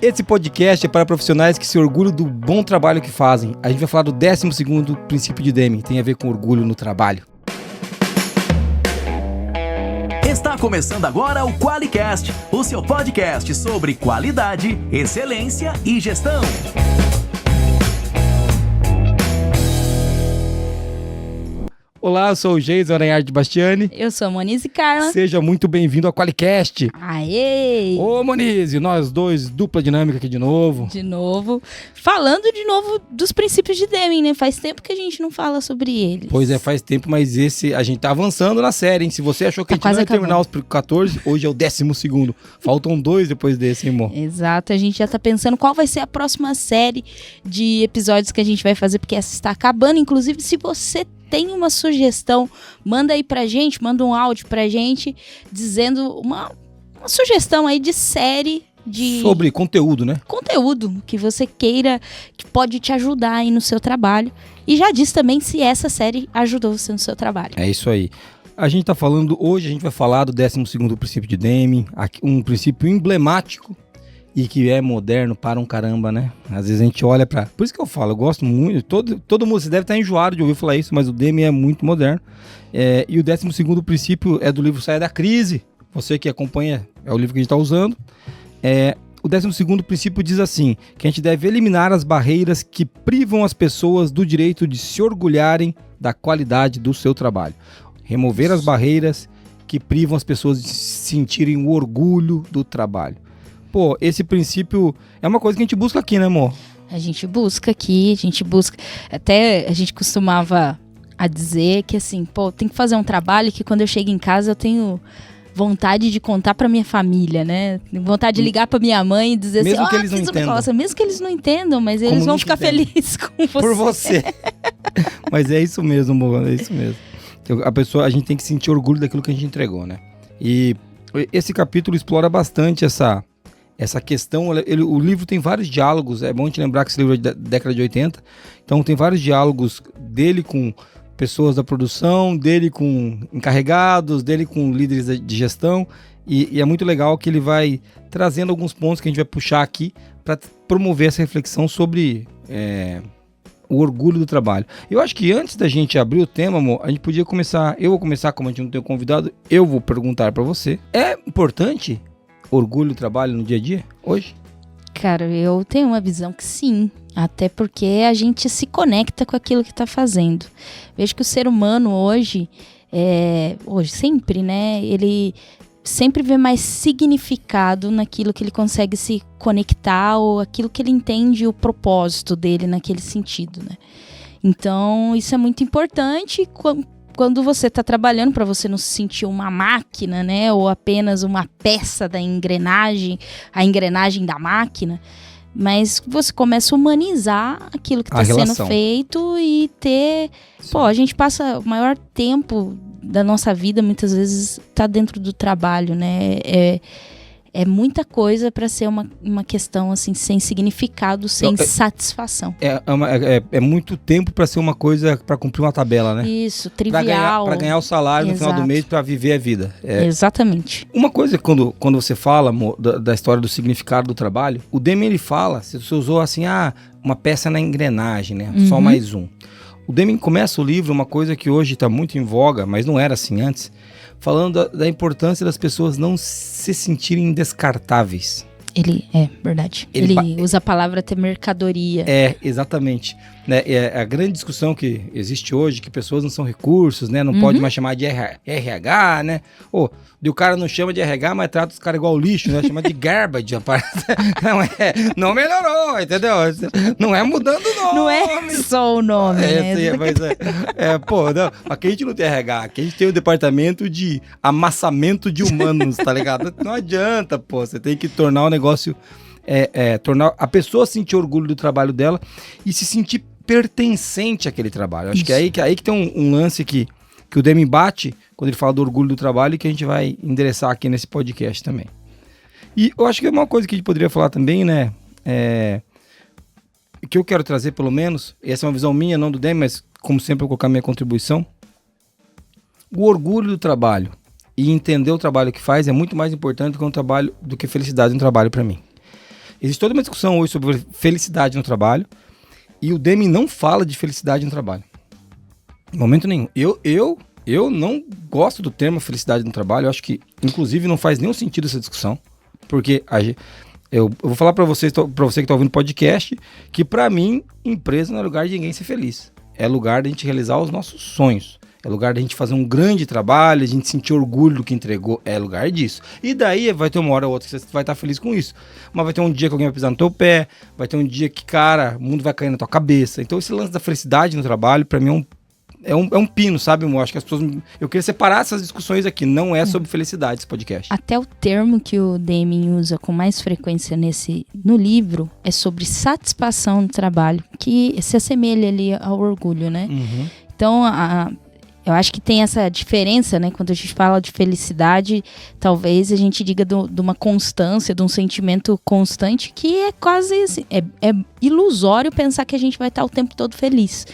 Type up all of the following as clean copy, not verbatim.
Esse podcast é para profissionais que se orgulham do bom trabalho que fazem. A gente vai falar do 12º princípio de Deming, tem a ver com orgulho no trabalho. Está começando agora o QualiCast, o seu podcast sobre qualidade, excelência e gestão. Olá, eu sou o Geison Aranhard Bastiani. Eu sou a Monize Carla. Seja muito bem-vindo ao QualiCast. Aê! Ô Monize, nós dois, dupla dinâmica aqui de novo. De novo. Falando de novo dos princípios de Deming, né? Faz tempo que a gente não fala sobre eles. Pois é, faz tempo, mas a gente tá avançando na série, hein? Se você achou que a gente não ia terminar os 14, hoje é o 12º. Faltam 2 depois desse, hein, amor? Exato, a gente já tá pensando qual vai ser a próxima série de episódios que a gente vai fazer, porque essa está acabando. Inclusive, se você tem uma sugestão, manda aí pra gente, manda um áudio pra gente, dizendo uma sugestão aí de série sobre conteúdo, né? Conteúdo que você queira, que pode te ajudar aí no seu trabalho. E já diz também se essa série ajudou você no seu trabalho. É isso aí. Hoje a gente vai falar do 12º princípio de Deming, um princípio emblemático e que é moderno para um caramba, né? Às vezes a gente olha pra... Por isso que eu falo, eu gosto muito, todo mundo, você deve estar enjoado de ouvir falar isso, mas o Deming é muito moderno. E o 12º princípio é do livro Saia da Crise. Você que acompanha, é o livro que a gente está usando. O 12º princípio diz assim, que a gente deve eliminar as barreiras que privam as pessoas do direito de se orgulharem da qualidade do seu trabalho. Remover as barreiras que privam as pessoas de sentirem o orgulho do trabalho. Pô, esse princípio é uma coisa que a gente busca aqui, né, amor? A gente busca aqui, até a gente costumava a dizer que assim, tem que fazer um trabalho que quando eu chego em casa eu tenho vontade de contar pra minha família, né? Vontade de ligar pra minha mãe e dizer mesmo assim, que eles não entendam. Mesmo que eles não entendam, mas eles vão ficar felizes com você. Por você. Mas é isso mesmo, amor, é isso mesmo. A gente tem que sentir orgulho daquilo que a gente entregou, né? E esse capítulo explora bastante essa questão. O livro tem vários diálogos, é bom a gente lembrar que esse livro é da década de 80, então tem vários diálogos dele com pessoas da produção, dele com encarregados, dele com líderes de gestão, e é muito legal que ele vai trazendo alguns pontos que a gente vai puxar aqui para promover essa reflexão sobre o orgulho do trabalho. Eu acho que antes da gente abrir o tema, amor, a gente podia começar, eu vou começar, como a gente não tem convidado, eu vou perguntar para você, é importante orgulho do trabalho no dia a dia, hoje? Cara, eu tenho uma visão que sim, até porque a gente se conecta com aquilo que está fazendo. Vejo que o ser humano hoje sempre, né, ele sempre vê mais significado naquilo que ele consegue se conectar ou aquilo que ele entende o propósito dele naquele sentido, né? Então, isso é muito importante quando você está trabalhando, para você não se sentir uma máquina, né? Ou apenas uma peça da engrenagem, a engrenagem da máquina. Mas você começa a humanizar aquilo que está sendo feito e ter... Sim. A gente passa o maior tempo da nossa vida, muitas vezes, tá dentro do trabalho, né? É muita coisa para ser uma questão assim, sem significado, sem satisfação. É muito tempo para ser uma coisa, para cumprir uma tabela, né? Isso, trivial. Para ganhar o salário. Exato. No final do mês, para viver a vida. Exatamente. Uma coisa, quando você fala, amor, da história do significado do trabalho, o Deming ele fala, se você usou assim, uma peça na engrenagem, né? Só mais um. O Deming começa o livro, uma coisa que hoje está muito em voga, mas não era assim antes, falando da importância das pessoas não se sentirem descartáveis. Verdade. Ele usa a palavra até mercadoria. Exatamente. Né? É a grande discussão que existe hoje, que pessoas não são recursos, né? Não pode mais chamar de RH, né? O cara não chama de RH, mas trata os caras igual lixo, né? Chama de garbage, rapaz. Não melhorou, entendeu? Não é mudando o nome. Não é só o nome, né? Não. Aqui a gente não tem RH, aqui a gente tem o departamento de amassamento de humanos, tá ligado? Não adianta, você tem que tornar o negócio... tornar a pessoa sentir orgulho do trabalho dela e se sentir pertencente àquele trabalho. Acho que é aí que tem um lance que o Deming bate quando ele fala do orgulho do trabalho e que a gente vai endereçar aqui nesse podcast também. E eu acho que é uma coisa que a gente poderia falar também, né? Que eu quero trazer, pelo menos, essa é uma visão minha, não do Deming, mas como sempre eu vou colocar minha contribuição. O orgulho do trabalho e entender o trabalho que faz é muito mais importante do que a felicidade no trabalho para mim. Existe toda uma discussão hoje sobre felicidade no trabalho e o Deming não fala de felicidade no trabalho. Em momento nenhum. Eu não gosto do termo felicidade no trabalho. Eu acho que, inclusive, não faz nenhum sentido essa discussão. Porque eu vou falar para você que está ouvindo podcast, que para mim, empresa não é lugar de ninguém ser feliz. É lugar de a gente realizar os nossos sonhos. É lugar de a gente fazer um grande trabalho, a gente sentir orgulho do que entregou. É lugar disso. E daí vai ter uma hora ou outra que você vai estar feliz com isso. Mas vai ter um dia que alguém vai pisar no teu pé. Vai ter um dia que, cara, o mundo vai cair na tua cabeça. Então esse lance da felicidade no trabalho, para mim, é um pino, sabe? Eu acho que as pessoas... Eu queria separar essas discussões aqui. Não é sobre felicidade esse podcast. Até o termo que o Deming usa com mais frequência no livro é sobre satisfação no trabalho, que se assemelha ali ao orgulho, né? Uhum. Então, eu acho que tem essa diferença, né? Quando a gente fala de felicidade, talvez a gente diga de uma constância, de um sentimento constante, que é quase assim, é ilusório pensar que a gente vai estar o tempo todo feliz.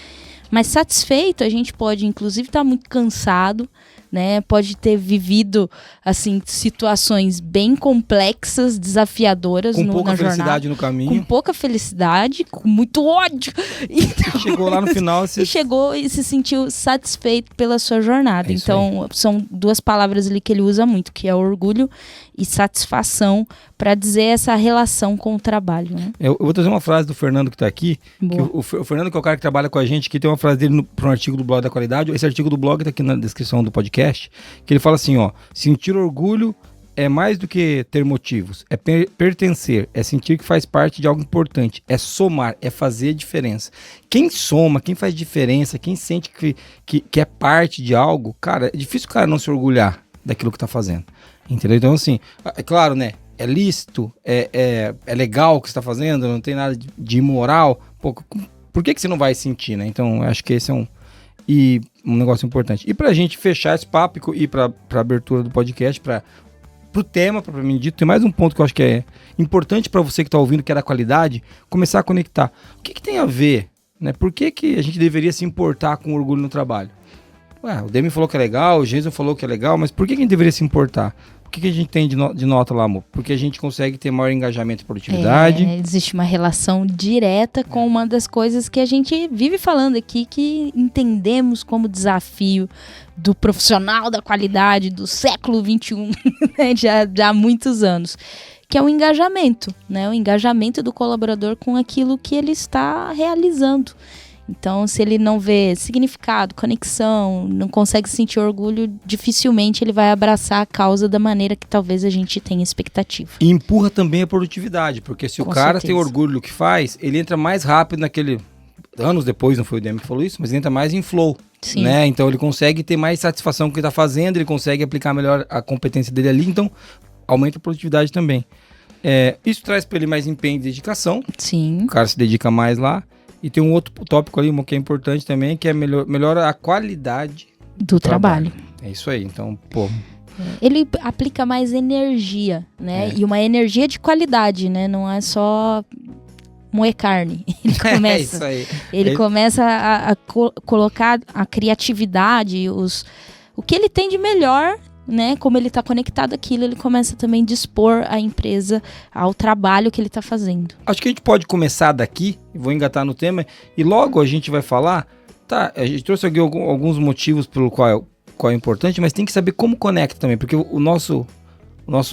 Mas satisfeito, a gente pode, inclusive, estar muito cansado, né? Pode ter vivido, assim, situações bem complexas, desafiadoras com pouca na felicidade jornada, no caminho. com pouca felicidade, com muito ódio. Então, chegou lá no final... E chegou e se sentiu satisfeito pela sua jornada. Então, são duas palavras ali que ele usa muito, que é orgulho e satisfação, para dizer essa relação com o trabalho, né? Eu vou trazer uma frase do Fernando que está aqui. Que o Fernando, que é o cara que trabalha com a gente, que tem uma frase dele para um artigo do blog da qualidade. Esse artigo do blog está aqui na descrição do podcast, que ele fala assim, ó: sentir orgulho é mais do que ter motivos, é pertencer, é sentir que faz parte de algo importante, é somar, é fazer diferença. Quem soma, quem faz diferença, quem sente que é parte de algo, cara, é difícil o cara não se orgulhar daquilo que tá fazendo, entendeu? Então, assim, é claro, né, é lícito, é legal o que você tá fazendo, não tem nada de imoral, pô, por que você não vai sentir, né? Então, acho que esse é um negócio importante. E pra gente fechar esse papo e ir pra abertura do podcast, pro tema, propriamente dito, tem mais um ponto que eu acho que é importante para você que está ouvindo, que é da qualidade, começar a conectar. O que tem a ver, né? Por que a gente deveria se importar com orgulho no trabalho? O Demi falou que é legal, o Jason falou que é legal, mas por que a gente deveria se importar? O que a gente tem de nota lá, amor? Porque a gente consegue ter maior engajamento e produtividade. Existe uma relação direta com uma das coisas que a gente vive falando aqui, que entendemos como desafio do profissional da qualidade do século XXI, né, já há muitos anos, que é o engajamento, né? O engajamento do colaborador com aquilo que ele está realizando. Então, se ele não vê significado, conexão, não consegue sentir orgulho, dificilmente ele vai abraçar a causa da maneira que talvez a gente tenha expectativa. E empurra também a produtividade, porque se o cara tem orgulho do que faz, ele entra mais rápido naquele... Anos depois, não foi o Demi que falou isso, mas ele entra mais em flow. Sim. Né? Então ele consegue ter mais satisfação com o que está fazendo, ele consegue aplicar melhor a competência dele ali, então aumenta a produtividade também. Isso traz para ele mais empenho e dedicação. Sim. O cara se dedica mais lá. E tem um outro tópico ali que é importante também, que é melhora a qualidade do trabalho. É isso aí, então, pô... Ele aplica mais energia, né? E uma energia de qualidade, né? Não é só moer carne. Ele começa, isso aí. Ele começa a colocar a criatividade, o que ele tem de melhor, né? Como ele está conectado àquilo, ele começa também a dispor a empresa ao trabalho que ele está fazendo. Acho que a gente pode começar daqui, vou engatar no tema, e logo a gente vai falar, tá, a gente trouxe aqui alguns motivos pelo qual é importante, mas tem que saber como conecta também, porque o nosso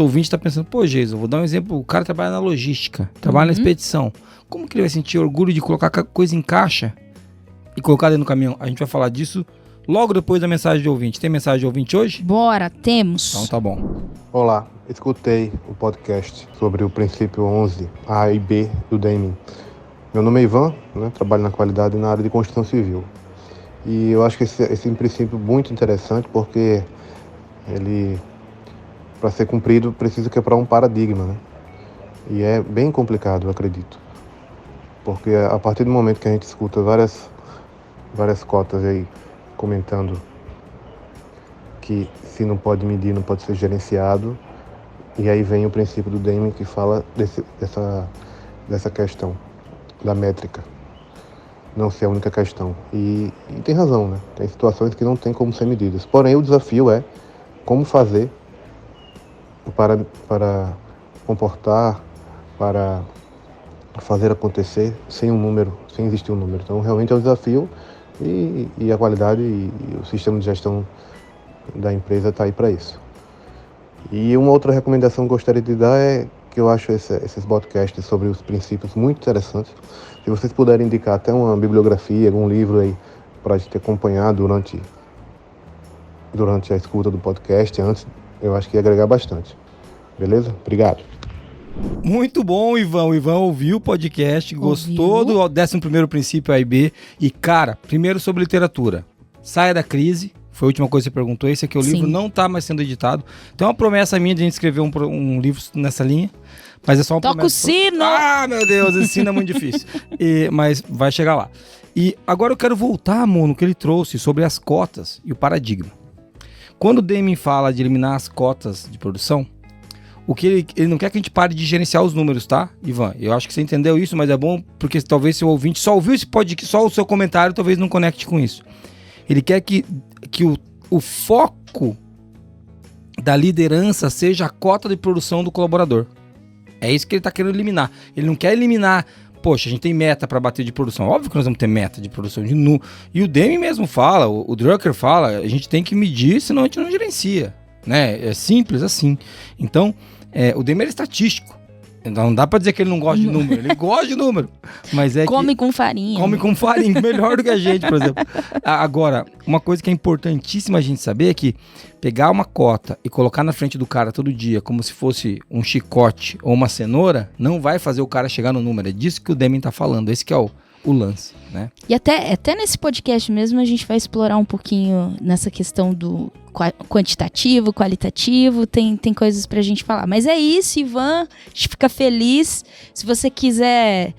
ouvinte está pensando, pô, Jason, vou dar um exemplo, o cara trabalha na logística, trabalha na expedição, como que ele vai sentir orgulho de colocar coisa em caixa e colocar dentro do caminhão? A gente vai falar disso logo depois da mensagem de ouvinte. Tem mensagem de ouvinte hoje? Bora, temos. Então tá bom. Olá, escutei o podcast sobre o princípio 11, A e B do Deming. Meu nome é Ivan, né, trabalho na qualidade na área de construção civil. E eu acho que esse é um princípio muito interessante, porque ele, para ser cumprido, precisa quebrar um paradigma, né? E é bem complicado, eu acredito. Porque a partir do momento que a gente escuta várias cotas aí comentando que se não pode medir, não pode ser gerenciado, e aí vem o princípio do Deming que fala dessa questão da métrica não ser a única questão. E tem razão, né? Tem situações que não tem como ser medidas. Porém, o desafio é como fazer para comportar, para fazer acontecer sem um número, sem existir um número. Então, realmente é um desafio e a qualidade e o sistema de gestão da empresa está aí para isso. E uma outra recomendação que eu gostaria de dar é que eu acho esses podcasts sobre os princípios muito interessantes. Se vocês puderem indicar até uma bibliografia, algum livro aí para a gente acompanhar durante a escuta do podcast, antes, eu acho que ia agregar bastante. Beleza? Obrigado. Muito bom, Ivan. O Ivan ouviu o podcast, gostou do 11º princípio A e B. E, cara, primeiro sobre literatura. Saia da crise. Foi a última coisa que você perguntou. Esse aqui, o livro não está mais sendo editado. Então é uma promessa minha de a gente escrever um livro nessa linha. Mas é só uma Toca promessa. o sino! Ah, meu Deus, esse sino é muito difícil. Mas vai chegar lá. E agora eu quero voltar, amor, no que ele trouxe sobre as cotas e o paradigma. Quando o Deming fala de eliminar as cotas de produção, o que ele não quer que a gente pare de gerenciar os números, tá, Ivan? Eu acho que você entendeu isso, mas é bom porque talvez seu ouvinte só ouviu esse podcast, só o seu comentário, talvez não conecte com isso. Ele quer que o foco da liderança seja a cota de produção do colaborador. É isso que ele está querendo eliminar. Ele não quer eliminar, poxa, a gente tem meta para bater de produção. Óbvio que nós vamos ter meta de produção de nu. E o Deming mesmo fala, o Drucker fala, a gente tem que medir, senão a gente não gerencia. Né? É simples assim. Então, o Deming é estatístico. Então não dá pra dizer que ele não gosta de número. Ele gosta de número. Mas come com farinha. Come com farinha, melhor do que a gente, por exemplo. Agora, uma coisa que é importantíssima a gente saber é que pegar uma cota e colocar na frente do cara todo dia como se fosse um chicote ou uma cenoura, não vai fazer o cara chegar no número. É disso que o Deming tá falando. Esse que é o lance, né? E até nesse podcast mesmo a gente vai explorar um pouquinho nessa questão do quantitativo, qualitativo, tem coisas pra gente falar. Mas é isso, Ivan, a gente fica feliz. Se você quiser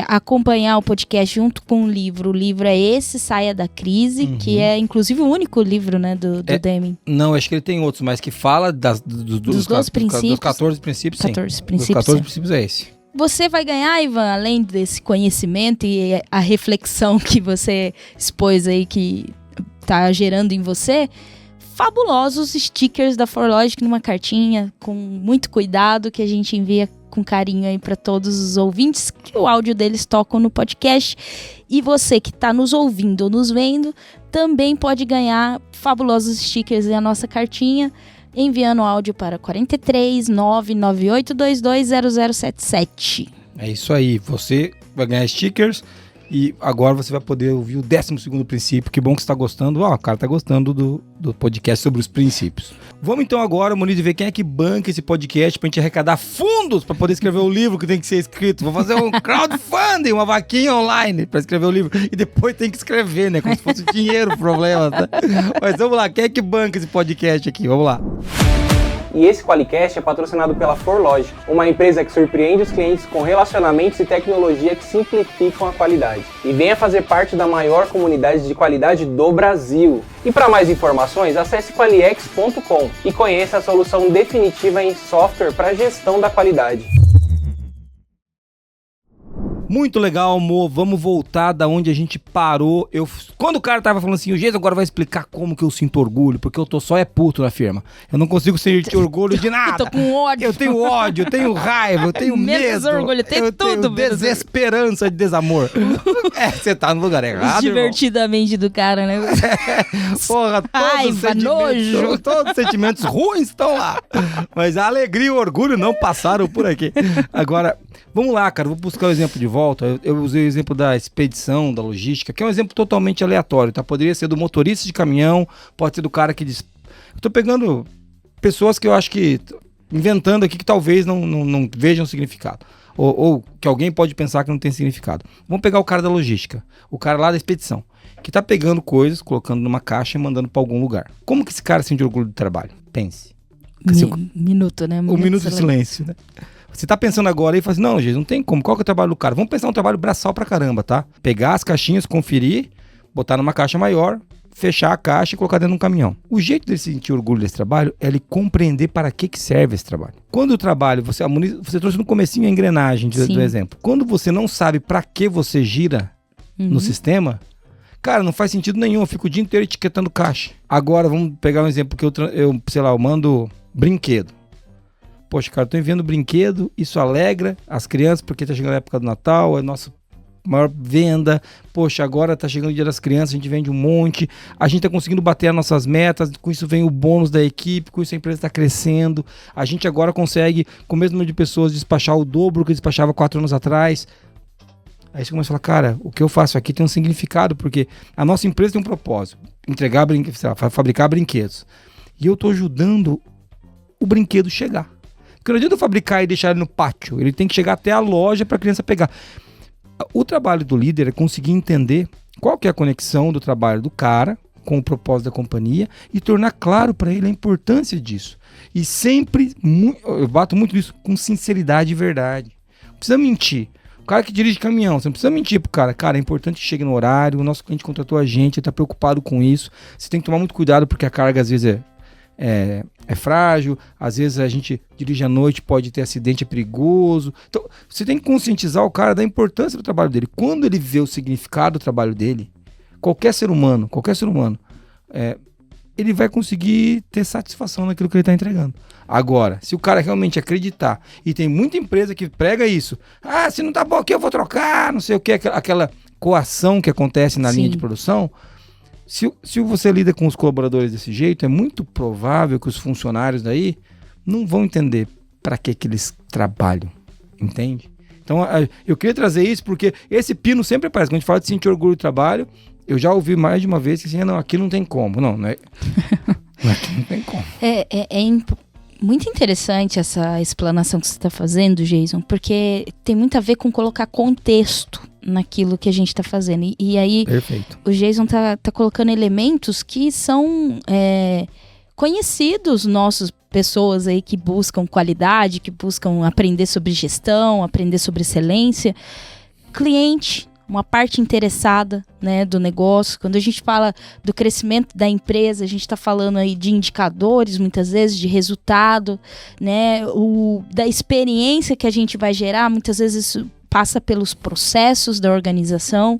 acompanhar o podcast junto com o livro é esse, Saia da Crise, que é inclusive o único livro, né, do Deming. Não, acho que ele tem outros, mas que fala dos 12 princípios. Dos 14 princípios, sim. 14 princípios, dos 14 princípios é esse. Você vai ganhar, Ivan, além desse conhecimento e a reflexão que você expôs aí, que tá gerando em você, fabulosos stickers da ForLogic numa cartinha, com muito cuidado, que a gente envia com carinho aí para todos os ouvintes, que o áudio deles tocam no podcast. E você que tá nos ouvindo ou nos vendo, também pode ganhar fabulosos stickers na nossa cartinha, enviando áudio para 43 99822 0077. É isso aí, você vai ganhar stickers e agora você vai poder ouvir o 12º princípio. Que bom que você está gostando. O cara tá gostando do podcast sobre os princípios. Vamos então agora, Muniz, ver quem é que banca esse podcast pra gente arrecadar fundos pra poder escrever o livro que tem que ser escrito. Vou fazer um crowdfunding, uma vaquinha online pra escrever o livro. E depois tem que escrever, né? Como se fosse dinheiro o problema, tá? Mas vamos lá, quem é que banca esse podcast aqui? Vamos lá. E esse Qualicast é patrocinado pela ForLogic, uma empresa que surpreende os clientes com relacionamentos e tecnologia que simplificam a qualidade. E venha fazer parte da maior comunidade de qualidade do Brasil. E para mais informações, acesse qualiex.com e conheça a solução definitiva em software para gestão da qualidade. Muito legal, amor. Vamos voltar da onde a gente parou. Quando o cara tava falando assim, o Geis agora vai explicar como que eu sinto orgulho, porque eu tô só puto na firma. Eu não consigo sentir orgulho de nada. Eu tô com ódio. Eu tenho ódio, eu tenho raiva, eu tenho medo. Orgulho, eu tenho desesperança de desamor. Você tá no lugar errado, divertidamente do cara, né? Porra, todos os sentimentos ruins estão lá. Mas a alegria e o orgulho não passaram por aqui. Agora, vamos lá, cara. Vou buscar o exemplo de volta. Eu usei o exemplo da expedição, da logística, que é um exemplo totalmente aleatório, tá? Poderia ser do motorista de caminhão, pode ser do cara que diz... Eu tô pegando pessoas que eu acho que... Inventando aqui que talvez não vejam significado. Ou que alguém pode pensar que não tem significado. Vamos pegar o cara da logística. O cara lá da expedição. Que tá pegando coisas, colocando numa caixa e mandando pra algum lugar. Como que esse cara sente orgulho do trabalho? Pense. Minuto, né? Um minuto de silêncio, né? Você tá pensando agora e fala assim, não, gente, não tem como. Qual que é o trabalho do cara? Vamos pensar um trabalho braçal pra caramba, tá? Pegar as caixinhas, conferir, botar numa caixa maior, fechar a caixa e colocar dentro de um caminhão. O jeito dele sentir orgulho desse trabalho é ele compreender para que serve esse trabalho. Quando o trabalho, você trouxe no comecinho a engrenagem do exemplo. Quando você não sabe para que você gira no sistema, cara, não faz sentido nenhum. Eu fico o dia inteiro etiquetando caixa. Agora, vamos pegar um exemplo que eu mando brinquedo. Poxa, cara, tô enviando brinquedo, isso alegra as crianças, porque tá chegando a época do Natal, é nossa maior venda. Poxa, agora tá chegando o Dia das Crianças, a gente vende um monte, a gente tá conseguindo bater as nossas metas, com isso vem o bônus da equipe, com isso a empresa tá crescendo, a gente agora consegue, com o mesmo número de pessoas, despachar o dobro que despachava 4 anos atrás. Aí você começa a falar, cara, o que eu faço aqui tem um significado, porque a nossa empresa tem um propósito, entregar brinquedos, fabricar brinquedos, e eu tô ajudando o brinquedo chegar. Porque não adianta eu fabricar e deixar ele no pátio, ele tem que chegar até a loja para a criança pegar. O trabalho do líder é conseguir entender qual que é a conexão do trabalho do cara com o propósito da companhia e tornar claro para ele a importância disso. E sempre, eu bato muito nisso, com sinceridade e verdade. Não precisa mentir. O cara que dirige caminhão, você não precisa mentir pro cara. Cara, é importante que chegue no horário, o nosso cliente contratou a gente, ele tá preocupado com isso. Você tem que tomar muito cuidado porque a carga às vezes é frágil, às vezes a gente dirige à noite, pode ter acidente, é perigoso. Então, você tem que conscientizar o cara da importância do trabalho dele. Quando ele vê o significado do trabalho dele, qualquer ser humano, ele vai conseguir ter satisfação naquilo que ele está entregando. Agora, se o cara realmente acreditar, e tem muita empresa que prega isso, se não tá bom aqui eu vou trocar, não sei o que, aquela coação que acontece na linha de produção. Se você lida com os colaboradores desse jeito, é muito provável que os funcionários daí não vão entender para que eles trabalham, entende? Então, eu queria trazer isso porque esse pino sempre aparece. Quando a gente fala de sentir orgulho do trabalho, eu já ouvi mais de uma vez que assim, não, aqui não tem como. Não é aqui não tem como. Muito interessante essa explanação que você está fazendo, Jason, porque tem muito a ver com colocar contexto naquilo que a gente está fazendo. E aí, perfeito. O Jason tá colocando elementos que são conhecidos nossos, pessoas aí que buscam qualidade, que buscam aprender sobre gestão, aprender sobre excelência. Cliente, uma parte interessada, né, do negócio. Quando a gente fala do crescimento da empresa, a gente está falando aí de indicadores, muitas vezes, de resultado, né, da experiência que a gente vai gerar, muitas vezes isso passa pelos processos da organização.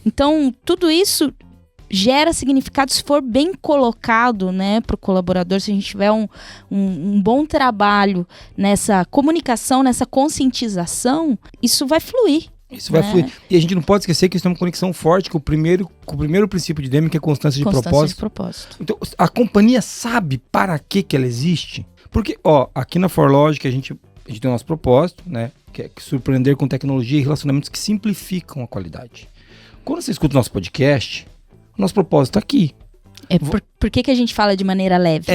Então, tudo isso gera significado se for bem colocado, né, para o colaborador. Se a gente tiver um bom trabalho nessa comunicação, nessa conscientização, isso vai fluir. Isso vai fluir. E a gente não pode esquecer que isso tem uma conexão forte com o primeiro princípio de Deming, que é a constância de propósito. Então, a companhia sabe para que ela existe. Porque, aqui na ForLogic a gente tem o nosso propósito, né? Que é surpreender com tecnologia e relacionamentos que simplificam a qualidade. Quando você escuta o nosso podcast, o nosso propósito está aqui. Por que a gente fala de maneira leve?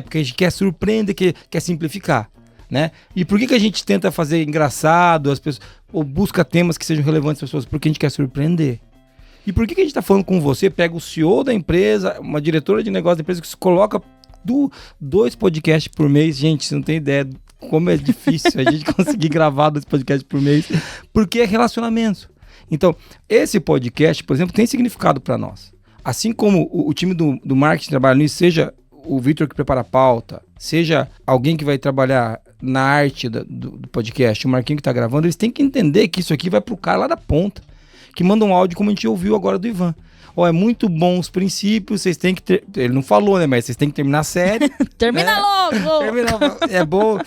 Porque a gente quer surpreender, quer simplificar. Né? E por que a gente tenta fazer engraçado as pessoas, ou busca temas que sejam relevantes para as pessoas? Porque a gente quer surpreender. E por que a gente está falando com você? Pega o CEO da empresa, uma diretora de negócio da empresa que se coloca 2 podcasts por mês. Gente, você não tem ideia como é difícil a gente conseguir gravar 2 podcasts por mês, porque é relacionamento. Então, esse podcast, por exemplo, tem significado para nós. Assim como o time do marketing trabalha nisso, seja o Vitor que prepara a pauta, seja alguém que vai trabalhar na arte do podcast, o Marquinho que tá gravando, eles têm que entender que isso aqui vai pro cara lá da ponta, que manda um áudio como a gente ouviu agora do Ivan. É muito bom os princípios, vocês têm que ter... Ele não falou, né? Mas vocês têm que terminar a série. Termina logo! É bom.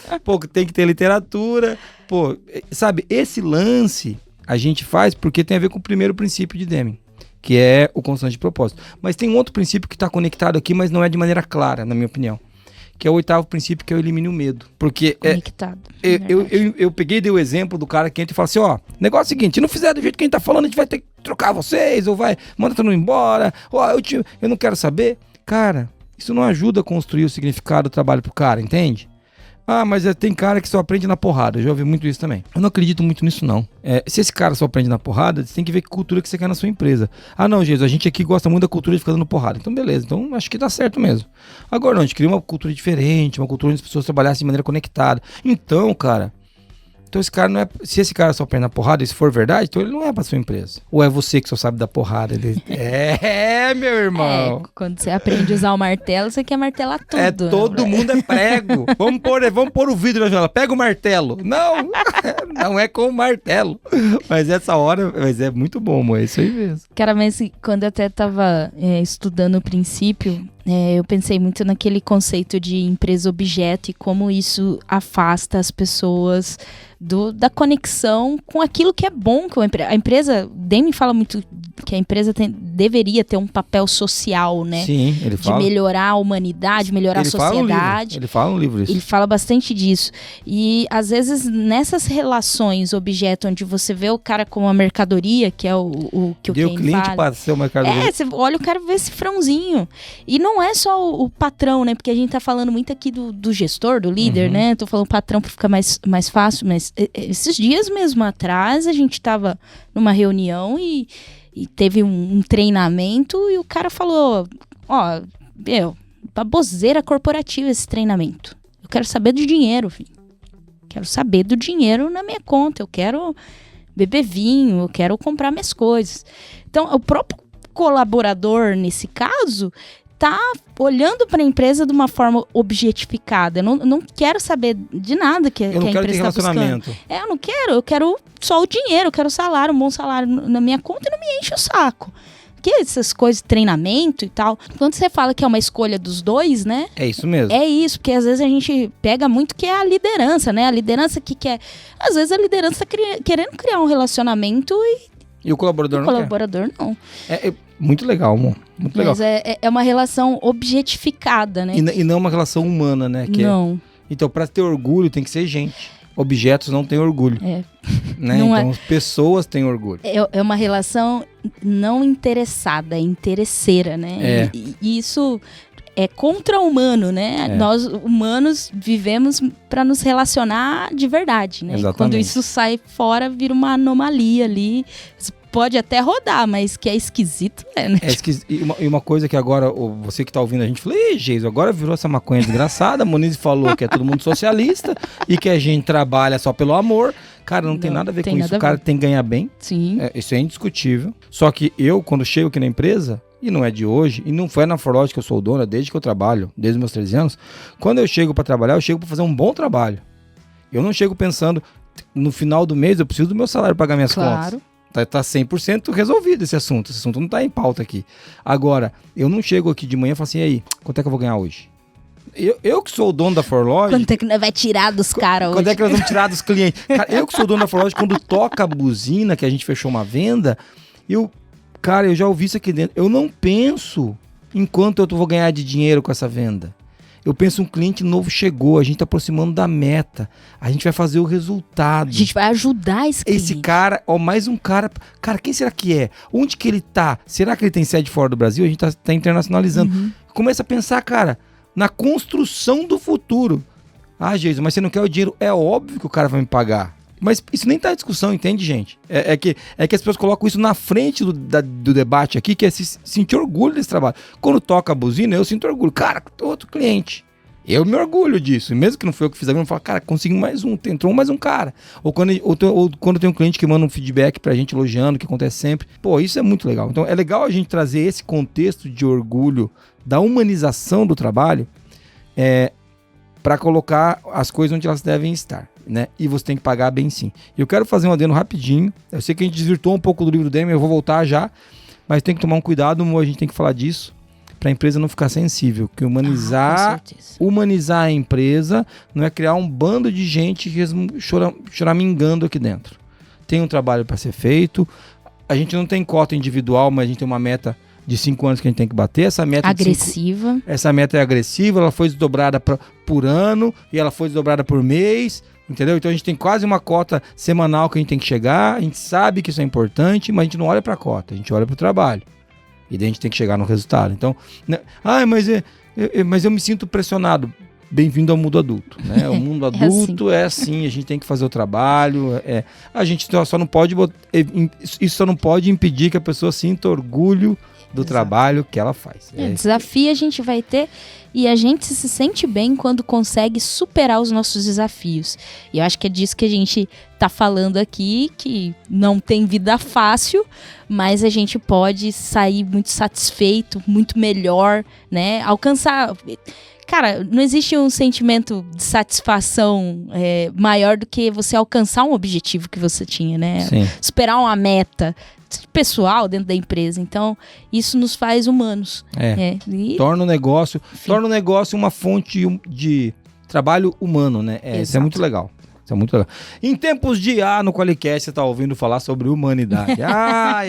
Tem que ter literatura. Sabe, esse lance a gente faz porque tem a ver com o primeiro princípio de Deming, que é o constante de propósito. Mas tem um outro princípio que está conectado aqui, mas não é de maneira clara, na minha opinião. Que é o 8º princípio, que é o elimine o medo. Porque conectado. Eu peguei e dei o exemplo do cara que entra e fala assim, negócio é o seguinte, se não fizer do jeito que a gente tá falando, a gente vai ter que trocar vocês, ou manda todo mundo embora, eu não quero saber. Cara, isso não ajuda a construir o significado do trabalho pro cara, entende? Mas tem cara que só aprende na porrada. Eu já ouvi muito isso também. Eu não acredito muito nisso, não. Se esse cara só aprende na porrada, você tem que ver que cultura que você quer na sua empresa. Não, Jesus, a gente aqui gosta muito da cultura de ficar dando porrada. Então, beleza. Então, acho que dá certo mesmo. Agora, não, a gente queria uma cultura diferente, uma cultura onde as pessoas trabalhassem de maneira conectada. Então, cara... Então esse cara não é... Se esse cara só aprende na porrada, e se for verdade, então ele não é pra sua empresa. Ou é você que só sabe dar porrada? Meu irmão. Quando você aprende a usar o martelo, você quer martelar tudo. Todo mundo é prego. Vamos pôr o vidro na janela. Pega o martelo. Não é com o martelo. Mas essa hora... Mas é muito bom, amor. É isso aí mesmo. Cara, mas quando eu até tava estudando o princípio... eu pensei muito naquele conceito de empresa-objeto e como isso afasta as pessoas da conexão com aquilo que é bom que a empresa. Demi fala muito que a empresa deveria ter um papel social, né? Sim, ele fala. De melhorar a humanidade, melhorar a sociedade. Ele fala um livro isso. Ele fala bastante disso. E, às vezes, nessas relações objeto, onde você vê o cara como uma mercadoria, que é o que o Ken fala. Deu cliente para ser uma mercadoria. Você olha o cara vê esse frãozinho. E não é só o patrão, né? Porque a gente tá falando muito aqui do gestor, do líder, né? Tô falando patrão para ficar mais fácil, mas esses dias mesmo atrás, a gente tava numa reunião e teve um treinamento e o cara falou, baboseira corporativa esse treinamento. Eu quero saber do dinheiro, filho. Quero saber do dinheiro na minha conta. Eu quero beber vinho, eu quero comprar minhas coisas. Então, o próprio colaborador, nesse caso, tá olhando para a empresa de uma forma objetificada. Eu não quero saber de nada que a empresa está buscando. Eu não quero, eu quero só o dinheiro, eu quero salário, um bom salário na minha conta e não me enche o saco. Porque essas coisas, treinamento e tal, quando você fala que é uma escolha dos dois, né? É isso mesmo. É isso, porque às vezes a gente pega muito que é a liderança, né? A liderança que quer... Às vezes a liderança tá querendo criar um relacionamento e o colaborador não quer. O colaborador não. É muito legal, amor. Muito legal. Mas é uma relação objetificada, né? E não uma relação humana, né? Não. Então, para ter orgulho, tem que ser gente. Objetos não têm orgulho. Né? Então, pessoas têm orgulho. É uma relação não interessada, é interesseira, né? E isso é contra-humano, né? Nós, humanos, vivemos para nos relacionar de verdade, né? Exatamente. Quando isso sai fora, vira uma anomalia ali. Pode até rodar, mas que é esquisito, né? E uma coisa que agora, você que tá ouvindo a gente, falou, Jesus, agora virou essa maconha desgraçada, a Moniz falou que é todo mundo socialista e que a gente trabalha só pelo amor. Cara, não tem nada a ver com isso, o cara tem que ganhar bem. Sim. Isso é indiscutível. Só que eu, quando chego aqui na empresa, e não é de hoje, e não foi na ForLogic que eu sou dona, desde que eu trabalho, desde os meus 13 anos, quando eu chego para trabalhar, eu chego para fazer um bom trabalho. Eu não chego pensando, no final do mês eu preciso do meu salário para pagar minhas contas. Tá 100% resolvido esse assunto não tá em pauta aqui. Agora, eu não chego aqui de manhã e falo assim, e aí, quanto é que eu vou ganhar hoje? Eu que sou o dono da ForLogic... Quanto é que nós vai tirar dos caras hoje? Quanto é que nós vamos tirar dos clientes? Cara, eu que sou o dono da ForLogic, quando toca a buzina, que a gente fechou uma venda, eu já ouvi isso aqui dentro. Eu não penso em quanto eu vou ganhar de dinheiro com essa venda. Eu penso, um cliente novo chegou, a gente tá aproximando da meta, a gente vai fazer o resultado. A gente vai ajudar esse cliente. Esse cara, mais um cara. Cara, quem será que é? Onde que ele tá? Será que ele tem sede fora do Brasil? A gente tá internacionalizando. Começa a pensar, cara, na construção do futuro. Jesus, mas você não quer o dinheiro? É óbvio que o cara vai me pagar. Mas isso nem tá em discussão, entende, gente? É que as pessoas colocam isso na frente do debate aqui, que é se sentir orgulho desse trabalho. Quando toca a buzina, eu sinto orgulho. Cara, outro cliente. Eu me orgulho disso. E mesmo que não foi eu que fiz a venda, eu falo, cara, consegui mais um, entrou mais um cara. Ou quando tem um cliente que manda um feedback pra gente elogiando, que acontece sempre. Pô, isso é muito legal. Então é legal a gente trazer esse contexto de orgulho, da humanização do trabalho, para colocar as coisas onde elas devem estar, né? E você tem que pagar bem sim. Eu quero fazer um adendo rapidinho. Eu sei que a gente desvirtuou um pouco do livro dele, eu vou voltar já, mas tem que tomar um cuidado, a gente tem que falar disso para a empresa não ficar sensível, que humanizar a empresa não é criar um bando de gente choramingando aqui dentro. Tem um trabalho para ser feito, a gente não tem cota individual, mas a gente tem uma meta de 5 anos que a gente tem que bater. Essa meta agressiva. Essa meta é agressiva, ela foi desdobrada por ano e ela foi desdobrada por mês, entendeu? Então a gente tem quase uma cota semanal que a gente tem que chegar, a gente sabe que isso é importante, mas a gente não olha para a cota, a gente olha para o trabalho. E daí a gente tem que chegar no resultado. Então, mas eu me sinto pressionado. Bem-vindo ao mundo adulto, né? O mundo adulto é assim, a gente tem que fazer o trabalho, a gente só não pode isso só não pode impedir que a pessoa sinta orgulho do trabalho que ela faz. Desafio a gente vai ter e a gente se sente bem quando consegue superar os nossos desafios. E eu acho que é disso que a gente tá falando aqui, que não tem vida fácil, mas a gente pode sair muito satisfeito, muito melhor, né? Alcançar... Cara, não existe um sentimento de satisfação maior do que você alcançar um objetivo que você tinha, né? Sim. Superar uma meta pessoal dentro da empresa. Então, isso nos faz humanos. E Torna o negócio uma fonte de trabalho humano, né? Isso é muito legal. Isso é muito legal. Em tempos de no Qualicast, você tá ouvindo falar sobre humanidade. Ai,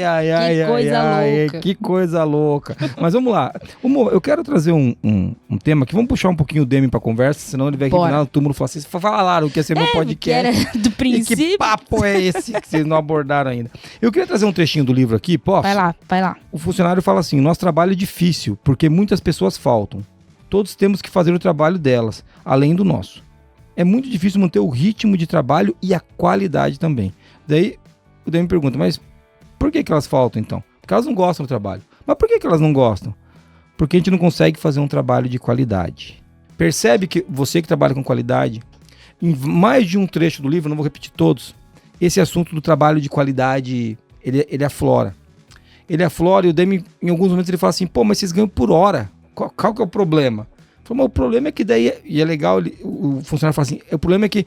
que coisa louca. Mas vamos lá. Eu quero trazer um tema que vamos puxar um pouquinho o Demi pra conversa, senão ele vai aqui no final do túmulo e falar assim, vocês falaram que ia ser meu podcast. Que era do princípio. E que papo é esse que vocês não abordaram ainda? Eu queria trazer um trechinho do livro aqui, posso? Vai lá. O funcionário fala assim, nosso trabalho é difícil, porque muitas pessoas faltam. Todos temos que fazer o trabalho delas, além do nosso. É muito difícil manter o ritmo de trabalho e a qualidade também. Daí, o Demi me pergunta, mas por que elas faltam então? Porque elas não gostam do trabalho. Mas por que elas não gostam? Porque a gente não consegue fazer um trabalho de qualidade. Percebe que você que trabalha com qualidade, em mais de um trecho do livro, não vou repetir todos, esse assunto do trabalho de qualidade, ele aflora. Ele aflora e o Demi, em alguns momentos, ele fala assim, mas vocês ganham por hora. Qual que é o problema? Mas o problema é que daí, e é legal, o funcionário fala assim, o problema é que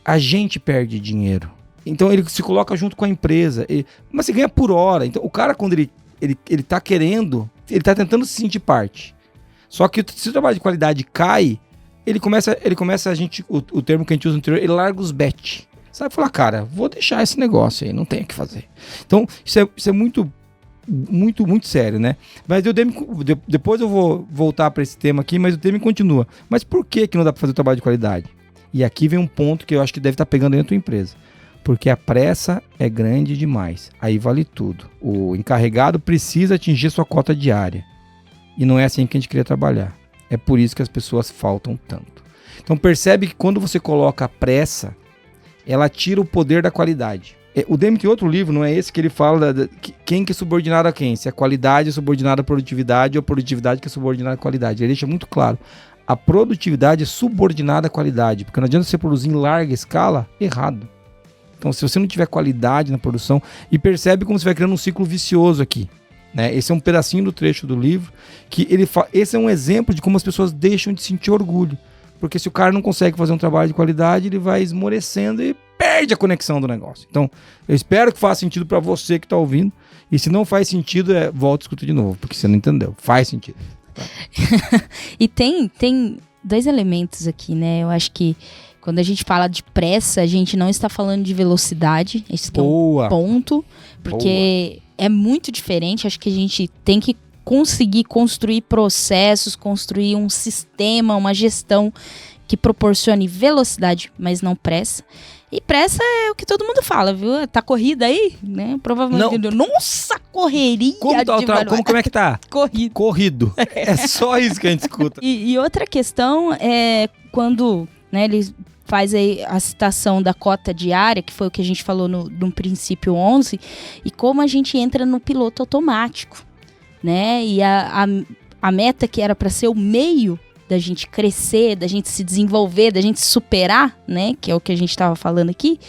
a gente perde dinheiro. Então ele se coloca junto com a empresa, mas você ganha por hora. Então o cara, quando ele tá querendo, ele tá tentando se sentir parte. Só que se o trabalho de qualidade cai, ele começa o termo que a gente usa no interior, ele larga os bet. Sabe, falar, cara, vou deixar esse negócio aí, não tem o que fazer. Então isso é muito sério, né? Mas depois eu vou voltar para esse tema aqui, mas o tema continua. Mas por que não dá para fazer o trabalho de qualidade? E aqui vem um ponto que eu acho que deve estar pegando dentro da tua empresa. Porque a pressa é grande demais. Aí vale tudo. O encarregado precisa atingir sua cota diária. E não é assim que a gente queria trabalhar. É por isso que as pessoas faltam tanto. Então percebe que quando você coloca a pressa, ela tira o poder da qualidade. O Demi tem outro livro, não é esse que ele fala quem que é subordinado a quem? Se a qualidade é subordinada à produtividade ou a produtividade que é subordinada à qualidade. Ele deixa muito claro. A produtividade é subordinada à qualidade, porque não adianta você produzir em larga escala errado. Então, se você não tiver qualidade na produção, e percebe como você vai criando um ciclo vicioso aqui, né? Esse é um pedacinho do trecho do livro, que esse é um exemplo de como as pessoas deixam de sentir orgulho. Porque se o cara não consegue fazer um trabalho de qualidade, ele vai esmorecendo e perde a conexão do negócio. Então, eu espero que faça sentido para você que está ouvindo. E se não faz sentido, volta e escuta de novo, porque você não entendeu. Faz sentido. Tá? E tem dois elementos aqui, né? Eu acho que quando a gente fala de pressa, a gente não está falando de velocidade. Esse é um ponto. Porque é muito diferente. Acho que a gente tem que conseguir construir processos, construir um sistema, uma gestão que proporcione velocidade, mas não pressa. E pressa é o que todo mundo fala, viu? Tá corrida aí, né? Provavelmente. Nossa, correria! Como é que tá? Corrido. É só isso que a gente escuta. E outra questão é quando, né, ele faz aí a citação da cota diária, que foi o que a gente falou no princípio 11, e como a gente entra no piloto automático, né? E a meta que era para ser o meio da gente crescer, da gente se desenvolver, da gente superar, né? Que é o que a gente estava falando aqui,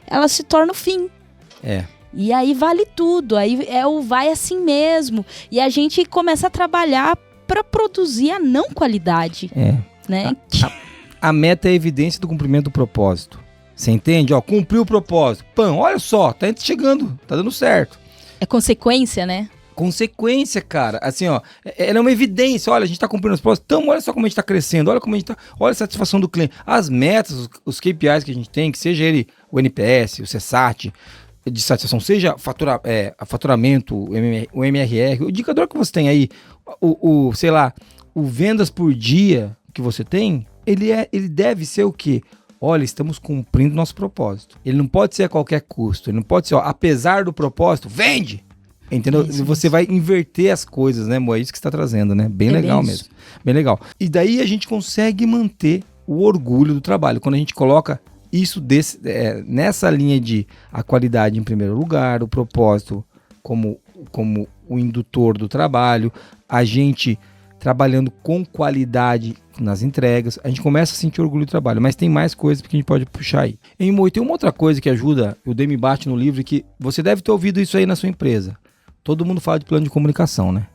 ela se torna o fim. E aí vale tudo, aí vai assim mesmo. E a gente começa a trabalhar para produzir a não qualidade. Né? A meta é a evidência do cumprimento do propósito. Você entende? Cumpriu o propósito. Olha só, tá chegando, tá dando certo. É consequência, né? Consequência, cara. Assim, ela é uma evidência. Olha, a gente tá cumprindo os propósitos. Então, olha só como a gente tá crescendo. Olha como a gente tá. Olha a satisfação do cliente. As metas, os KPIs que a gente tem, que seja ele o NPS, o CSAT de satisfação, seja faturamento, o MRR, o indicador que você tem aí, sei lá, o vendas por dia que você tem, ele deve ser o quê? Olha, estamos cumprindo nosso propósito. Ele não pode ser a qualquer custo. Ele não pode ser, apesar do propósito, vende! Entendeu? Você vai inverter as coisas, né, Mo? É isso que você está trazendo, né? Bem legal mesmo. Bem legal. E daí a gente consegue manter o orgulho do trabalho. Quando a gente coloca isso nessa linha de a qualidade em primeiro lugar, o propósito como o indutor do trabalho, a gente trabalhando com qualidade nas entregas, a gente começa a sentir orgulho do trabalho. Mas tem mais coisas que a gente pode puxar aí. Mo, tem uma outra coisa que ajuda, o Demi bate no livro, que você deve ter ouvido isso aí na sua empresa. Todo mundo fala de plano de comunicação, né?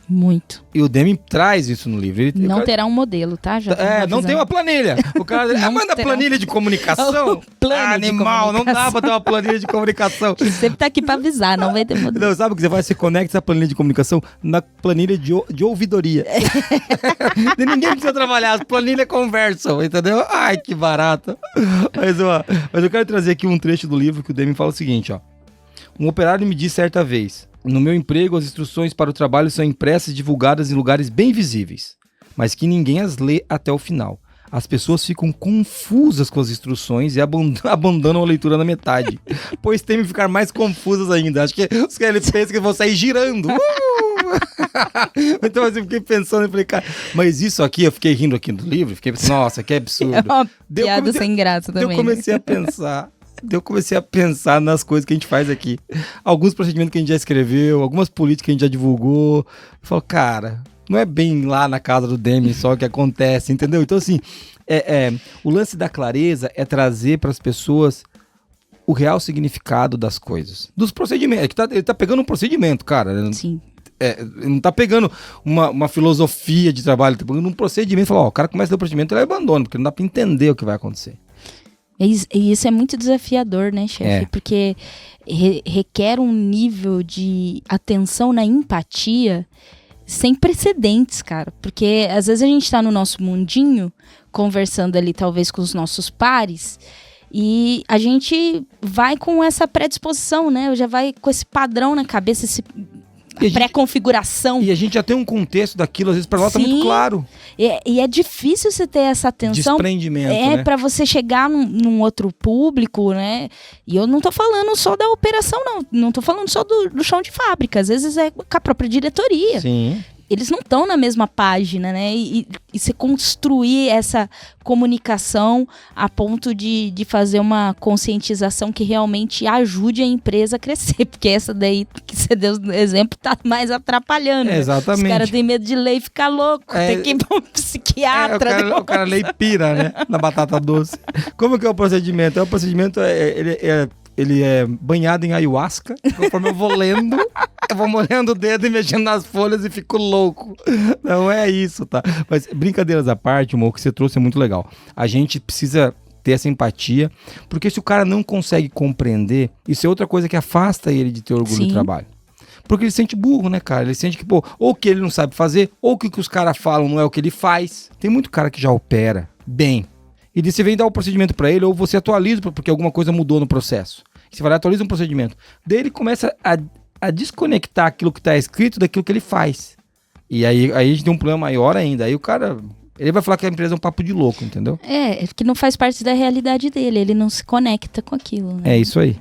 Muito. E o Deming traz isso no livro. Não terá um modelo, tá? Já não tem uma planilha. O cara manda planilha de comunicação. Animal, não dá pra ter uma planilha de comunicação. Ele sempre tá aqui pra avisar, não vai ter modelo. Não, sabe o que você faz? Você conecta essa planilha de comunicação na planilha de ouvidoria. Ninguém precisa trabalhar, as planilhas conversam, entendeu? Ai, que barato. Mas eu quero trazer aqui um trecho do livro que o Deming fala o seguinte, ó. Um operário me disse certa vez: no meu emprego, as instruções para o trabalho são impressas e divulgadas em lugares bem visíveis, mas que ninguém as lê até o final. As pessoas ficam confusas com as instruções e abandonam a leitura na metade, pois temem ficar mais confusas ainda. Acho que os caras pensam que vão sair girando. Então eu fiquei pensando, eu falei, cara, mas isso aqui, eu fiquei rindo aqui no livro, fiquei pensando, nossa, que absurdo. É uma piada sem graça também. Eu comecei a pensar nas coisas que a gente faz aqui. Alguns procedimentos que a gente já escreveu, algumas políticas que a gente já divulgou. Eu falo, cara, não é bem lá na casa do Deming só que acontece, entendeu? Então, assim, o lance da clareza é trazer para as pessoas o real significado das coisas. Dos procedimentos. É que ele tá pegando um procedimento, cara. Sim. Ele não tá pegando uma filosofia de trabalho, ele tá pegando um procedimento e fala, o cara começa a ler o procedimento e ele abandona, porque não dá para entender o que vai acontecer. E isso é muito desafiador, né, chefe? Porque requer um nível de atenção na empatia sem precedentes, cara. Porque às vezes a gente tá no nosso mundinho, conversando ali talvez com os nossos pares, e a gente vai com essa predisposição, né? Já vai com esse padrão na cabeça, esse pré-configuração. E a gente já tem um contexto daquilo, às vezes pra nós tá muito claro. E é difícil você ter essa atenção. Desprendimento, né? Pra você chegar num outro público, né? E eu não tô falando só da operação, não. Não tô falando só do chão de fábrica. Às vezes é com a própria diretoria. Sim. Eles não estão na mesma página, né? E você construir essa comunicação a ponto de fazer uma conscientização que realmente ajude a empresa a crescer. Porque essa daí, que você deu no exemplo, tá mais atrapalhando. Exatamente. Os caras têm medo de ler e ficar louco. Tem que ir pra um psiquiatra. O cara lê e pira, né? Na batata doce. Como que é o procedimento? O procedimento ele é banhado em ayahuasca. Conforme eu vou lendo, eu vou molhando o dedo e mexendo nas folhas e fico louco. Não é isso, tá? Mas brincadeiras à parte, o que você trouxe é muito legal. A gente precisa ter essa empatia, porque se o cara não consegue compreender, isso é outra coisa que afasta ele de ter orgulho do trabalho. Porque ele se sente burro, né, cara? Ele sente que, ou que ele não sabe fazer, ou que o que os caras falam não é o que ele faz. Tem muito cara que já opera bem. E você vem dar o procedimento pra ele, ou você atualiza, porque alguma coisa mudou no processo. Você vai lá, atualiza um procedimento. Daí ele começa a desconectar aquilo que está escrito daquilo que ele faz. E aí a gente tem um problema maior ainda. Aí o cara, ele vai falar que a empresa é um papo de louco, entendeu? Que não faz parte da realidade dele. Ele não se conecta com aquilo, né? É isso aí.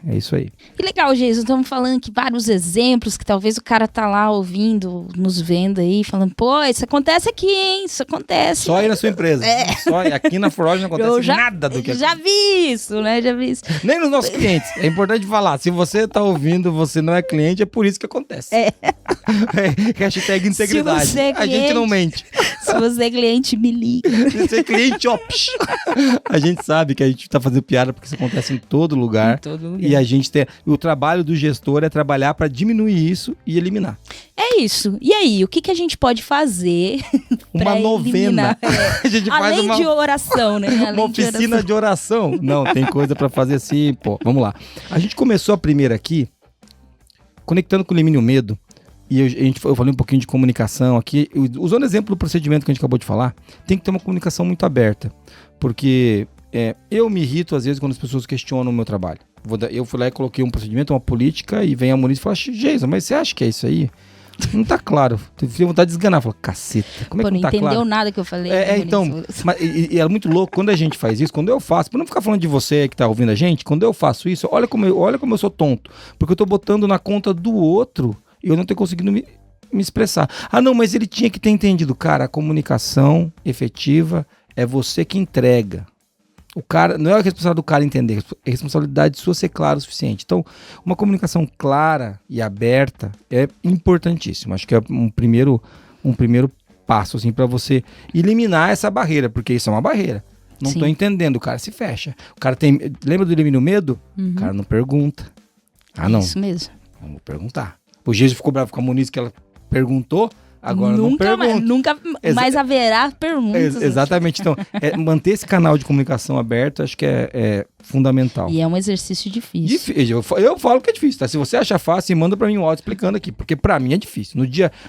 Que legal, Jesus. Estamos falando aqui vários exemplos que talvez o cara tá lá ouvindo, nos vendo aí, falando, pô, isso acontece aqui, hein? Isso acontece. Só aí na sua empresa. Só aqui na Forge não acontece nada do que já vi isso, né? Já vi isso. Nem nos nossos clientes. É importante falar. Se você tá ouvindo, você não é cliente, é por isso que acontece. Hashtag integridade. Se você é cliente, a gente não mente. Se você é cliente, me liga. Se você é cliente, a gente sabe que a gente tá fazendo piada porque isso acontece em todo lugar. E a gente tem... O trabalho do gestor é trabalhar para diminuir isso e eliminar. É isso. E aí, o que a gente pode fazer uma novena. A gente faz além de oração, né? Uma oficina de oração. Não, tem coisa para fazer assim, pô. Vamos lá. A gente começou a primeira aqui conectando com o Elimine o Medo. E eu falei um pouquinho de comunicação aqui. Usando o exemplo do procedimento que a gente acabou de falar, tem que ter uma comunicação muito aberta. Porque eu me irrito, às vezes, quando as pessoas questionam o meu trabalho. Eu fui lá e coloquei um procedimento, uma política, e vem a Muniz e fala, Jason, mas você acha que é isso aí? Não tá claro. Eu tive vontade de esganar. Falei, caceta, como é que não tá claro? Não entendeu nada que eu falei. Então, e é muito louco, quando a gente faz isso, quando eu faço, pra não ficar falando de você que tá ouvindo a gente, quando eu faço isso, olha como eu sou tonto. Porque eu tô botando na conta do outro e eu não tô conseguindo me expressar. Ah, não, mas ele tinha que ter entendido. Cara, a comunicação efetiva é você que entrega. O cara, não é a responsabilidade do cara entender, é a responsabilidade sua ser claro o suficiente. Então, uma comunicação clara e aberta é importantíssima. Acho que é um primeiro passo, assim, para você eliminar essa barreira, porque isso é uma barreira. Não tô entendendo, o cara se fecha. O cara tem... Lembra do Elimine o Medo? Uhum. O cara não pergunta. Ah, não. Isso mesmo. Vamos perguntar. O Jesus ficou bravo com a Muniz que ela perguntou. Agora nunca mais haverá perguntas. Exatamente. Então, manter esse canal de comunicação aberto, acho que é fundamental. E é um exercício difícil. Eu falo que é difícil, tá? Se você acha fácil, manda pra mim um áudio explicando aqui, porque pra mim é difícil.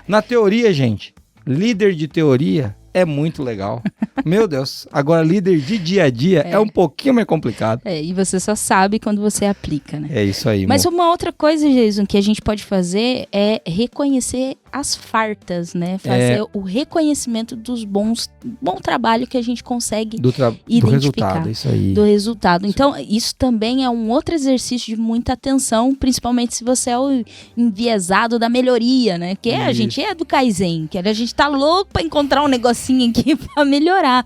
Na teoria, gente, líder de teoria é muito legal. Meu Deus. Agora, líder de dia a dia é um pouquinho mais complicado. E você só sabe quando você aplica, né? É isso aí, Mas uma outra coisa, Jason, que a gente pode fazer é reconhecer as fartas, né? Fazer o reconhecimento dos bom trabalho que a gente consegue do identificar. Resultado, isso aí. Do resultado. Então, isso também é um outro exercício de muita atenção, principalmente se você é o enviesado da melhoria, né? Que a gente é do Kaizen, que a gente tá louco pra encontrar um negocinho aqui pra melhorar.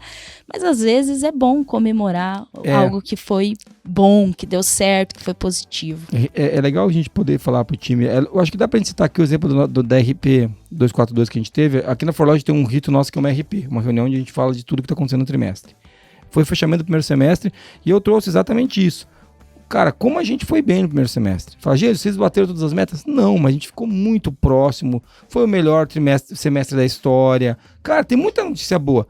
Mas às vezes é bom comemorar algo que foi bom, que deu certo, que foi positivo. É legal a gente poder falar pro time. Eu acho que dá pra gente citar aqui o exemplo da RP 242 que a gente teve. Aqui na Forlog tem um rito nosso que é uma RP, uma reunião onde a gente fala de tudo que tá acontecendo no trimestre. Foi o fechamento do primeiro semestre e eu trouxe exatamente isso. Cara, como a gente foi bem no primeiro semestre? Fala, gente, vocês bateram todas as metas? Não, mas a gente ficou muito próximo. Foi o melhor semestre da história. Cara, tem muita notícia boa.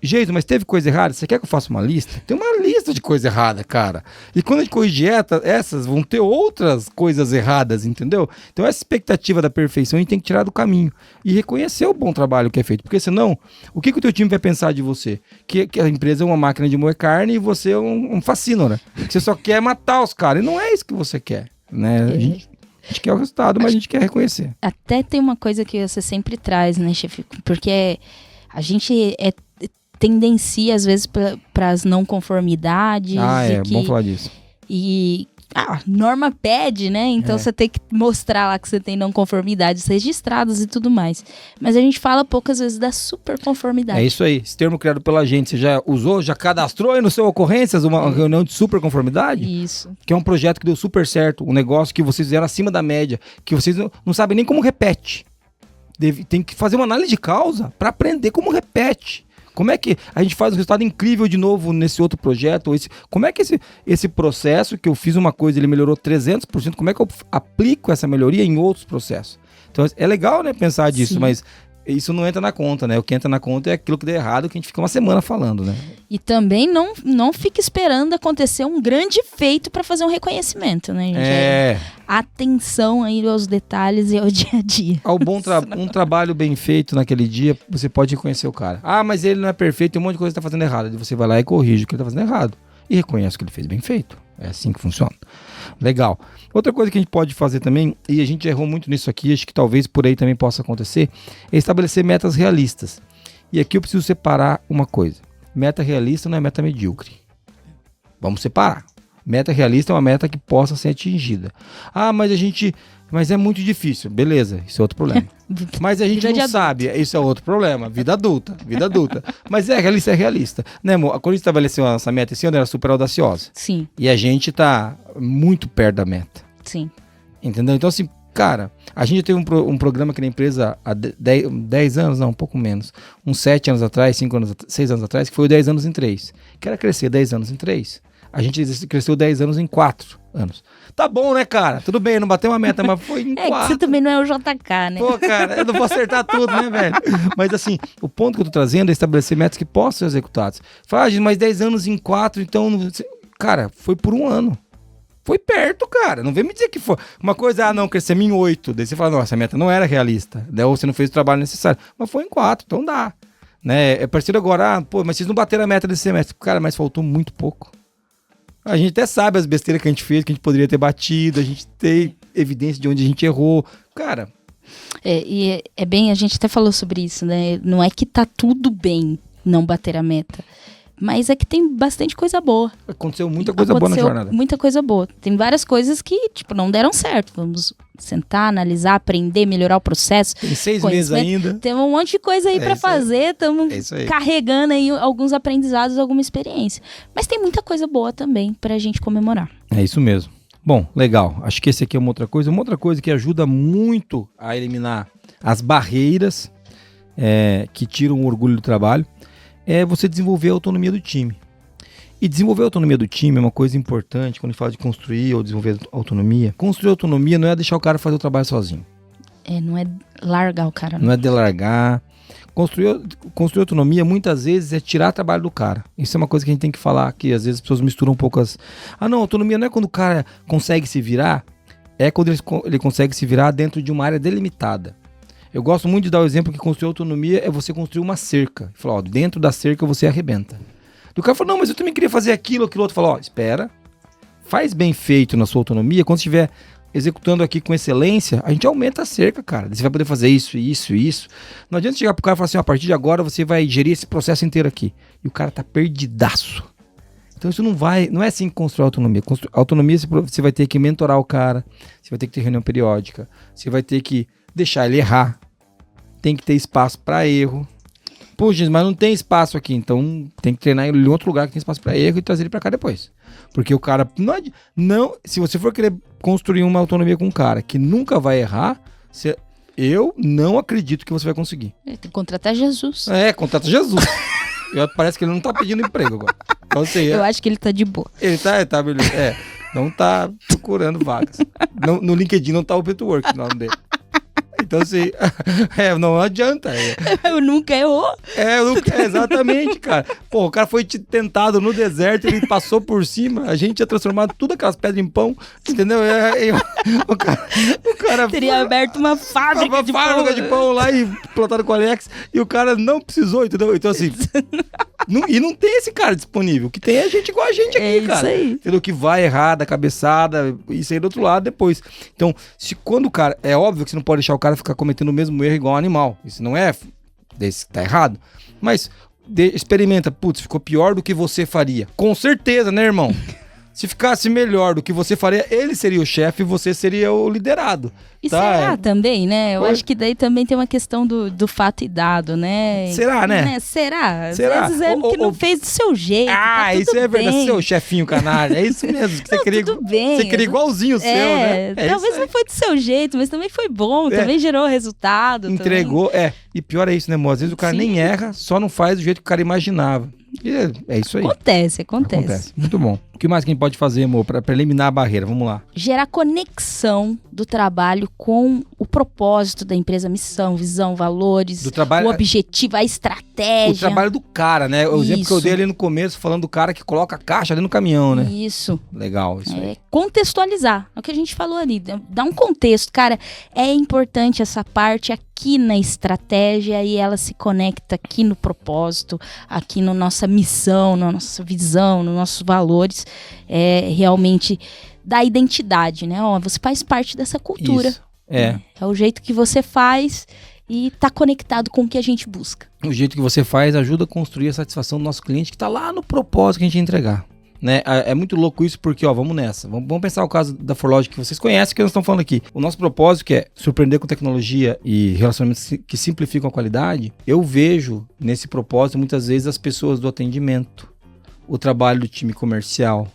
Jeito, mas teve coisa errada? Você quer que eu faça uma lista? Tem uma lista de coisa errada, cara. E quando a gente corrigir essas, vão ter outras coisas erradas, entendeu? Então essa expectativa da perfeição a gente tem que tirar do caminho e reconhecer o bom trabalho que é feito. Porque senão, o que o teu time vai pensar de você? Que a empresa é uma máquina de moer carne e você é um fascínora. Que você só quer matar os caras. E não é isso que você quer, né? A gente quer o resultado, mas a gente quer reconhecer. Até tem uma coisa que você sempre traz, né, chefe? Porque a gente tendencia, às vezes, para as não conformidades. Bom falar disso. E a norma pede, né? Então você tem que mostrar lá que você tem não conformidades registradas e tudo mais. Mas a gente fala poucas vezes da super conformidade. É isso aí. Esse termo criado pela gente, você já usou, já cadastrou aí no seu Ocorrências uma reunião de super conformidade? Isso. Que é um projeto que deu super certo, um negócio que vocês fizeram acima da média, que vocês não sabem nem como repete. Tem que fazer uma análise de causa para aprender como repete. Como é que a gente faz um resultado incrível de novo nesse outro projeto? Como é que esse processo que eu fiz uma coisa, ele melhorou 300%, como é que eu aplico essa melhoria em outros processos? Então é legal, né, pensar disso, mas isso não entra na conta, né? O que entra na conta é aquilo que deu errado, que a gente fica uma semana falando, né? E também não fique esperando acontecer um grande feito para fazer um reconhecimento, né, gente? Atenção aí aos detalhes e ao dia a dia. Um trabalho bem feito naquele dia, você pode reconhecer o cara. Ah, mas ele não é perfeito, tem um monte de coisa que tá fazendo errado. E você vai lá e corrige o que ele tá fazendo errado. E reconhece o que ele fez bem feito. É assim que funciona. Legal. Outra coisa que a gente pode fazer também, e a gente errou muito nisso aqui, acho que talvez por aí também possa acontecer, é estabelecer metas realistas. E aqui eu preciso separar uma coisa. Meta realista não é meta medíocre. Vamos separar. Meta realista é uma meta que possa ser atingida. Ah, mas é muito difícil. Beleza, isso é outro problema. Mas a gente não sabe, isso é outro problema. Vida adulta. Mas é realista. Né, amor? Quando a gente estabeleceu essa meta esse ano, era super audaciosa. Sim. E a gente tá muito perto da meta. Sim. Entendeu? Então, assim, cara, a gente teve um programa aqui na empresa há 10 anos, não, um pouco menos. Uns 7 anos atrás, 6 anos atrás, que foi o 10 anos em 3. Que era crescer 10 anos em 3. A gente cresceu 10 anos em 4 anos. Tá bom, né, cara? Tudo bem, não bateu uma meta, mas foi em 4. Que você também não é o JK, né? Pô, cara, eu não vou acertar tudo, né, velho? Mas assim, o ponto que eu tô trazendo é estabelecer metas que possam ser executadas. Fala, mas 10 anos em 4, então... Cara, foi por 1 ano. Foi perto, cara. Não vem me dizer que foi. Uma coisa, não, crescemos em 8. Daí você fala, não, essa meta não era realista. Daí você não fez o trabalho necessário. Mas foi em 4, então dá. Né? É parecido agora, mas vocês não bateram a meta desse semestre. Cara, mas faltou muito pouco. A gente até sabe as besteiras que a gente fez, que a gente poderia ter batido, a gente tem evidência de onde a gente errou. Cara... É bem, a gente até falou sobre isso, né? Não é que tá tudo bem não bater a meta, mas é que tem bastante coisa boa. Aconteceu muita coisa boa na jornada. Muita coisa boa. Tem várias coisas que, não deram certo. Vamos sentar, analisar, aprender, melhorar o processo. Tem 6 meses ainda. Tem um monte de coisa aí pra fazer. Estamos carregando aí alguns aprendizados, alguma experiência. Mas tem muita coisa boa também pra gente comemorar. É isso mesmo. Bom, legal. Acho que esse aqui é uma outra coisa. Uma outra coisa que ajuda muito a eliminar as barreiras que tiram o orgulho do trabalho é você desenvolver a autonomia do time. E desenvolver a autonomia do time é uma coisa importante quando a gente fala de construir ou desenvolver autonomia. Construir autonomia não é deixar o cara fazer o trabalho sozinho. Não é largar o cara. Não é delargar. Construir autonomia, muitas vezes, é tirar trabalho do cara. Isso é uma coisa que a gente tem que falar, que às vezes as pessoas misturam um pouco as... não, autonomia não é quando o cara consegue se virar, é quando ele consegue se virar dentro de uma área delimitada. Eu gosto muito de dar o exemplo que construir autonomia é você construir uma cerca. Falar, dentro da cerca você arrebenta. E o cara fala, não, mas eu também queria fazer aquilo outro. Fala, espera, faz bem feito na sua autonomia, quando estiver executando aqui com excelência, a gente aumenta a cerca, cara. Você vai poder fazer isso. Não adianta chegar pro cara e falar assim, a partir de agora você vai gerir esse processo inteiro aqui. E o cara tá perdidaço. Então isso não é assim que constrói autonomia. Autonomia você vai ter que mentorar o cara, você vai ter que ter reunião periódica, você vai ter que deixar ele errar, tem que ter espaço para erro. Puxa, mas não tem espaço aqui, então tem que treinar ele em outro lugar que tem espaço para erro e trazer ele para cá depois. Porque o cara não, se você for querer construir uma autonomia com um cara que nunca vai errar, eu não acredito que você vai conseguir. Tem que contratar Jesus. Contrata Jesus. Parece que ele não tá pedindo emprego agora. Então, assim, eu acho que ele tá de boa. Ele tá beleza. Não tá procurando vagas. No LinkedIn não tá open to work o nome dele. Então, assim, não adianta. Eu nunca errou. Exatamente, cara. Pô, o cara foi tentado no deserto, ele passou por cima, a gente tinha transformado tudo aquelas pedras em pão, entendeu? O cara teria aberto uma fábrica de pão lá e plantado com a Alex, e o cara não precisou, entendeu? Então, assim, não tem esse cara disponível. O que tem é gente igual a gente aqui, cara. Isso aí. Entendeu? Que vai errar da cabeçada e sair do outro lado depois. Então, quando o cara... É óbvio que você não pode deixar o cara ficar cometendo o mesmo erro igual um animal. Isso não é... Tá errado. Mas experimenta. Putz, ficou pior do que você faria. Com certeza, né, irmão? Se ficasse melhor do que você faria, ele seria o chefe e você seria o liderado. E será também, né? Eu acho que daí também tem uma questão do fato e dado, né? Será, né? Será? Às vezes é que não fez do seu jeito. Tá isso é verdade. Seu chefinho canalha. É isso mesmo. Que você queria, tudo bem. Você queria igualzinho o seu, né? Talvez não foi do seu jeito, mas também foi bom. Também gerou resultado. Entregou. Também. E pior é isso, né, amor? Às vezes o cara nem erra, só não faz do jeito que o cara imaginava. É isso aí. Acontece. Muito bom. O que mais que a gente pode fazer, amor, para eliminar a barreira? Vamos lá. Gerar conexão do trabalho com o propósito da empresa, missão, visão, valores, o objetivo, a estratégia. O trabalho do cara, né? O exemplo que eu dei ali no começo, falando do cara que coloca a caixa ali no caminhão, né? Isso. Legal, isso aí. Contextualizar. É o que a gente falou ali. Dá um contexto. Cara, é importante essa parte aqui na estratégia e ela se conecta aqui no propósito, aqui na nossa missão, na nossa visão, nos nossos valores. Realmente da identidade, né? Você faz parte dessa cultura. Isso. É o jeito que você faz e tá conectado com o que a gente busca. O jeito que você faz ajuda a construir a satisfação do nosso cliente que tá lá no propósito que a gente entregar. Né? É muito louco isso porque, vamos nessa. Vamos pensar o caso da ForLogic que vocês conhecem, que nós estamos falando aqui. O nosso propósito, que é surpreender com tecnologia e relacionamentos que simplificam a qualidade, eu vejo nesse propósito muitas vezes as pessoas do atendimento, o trabalho do time comercial.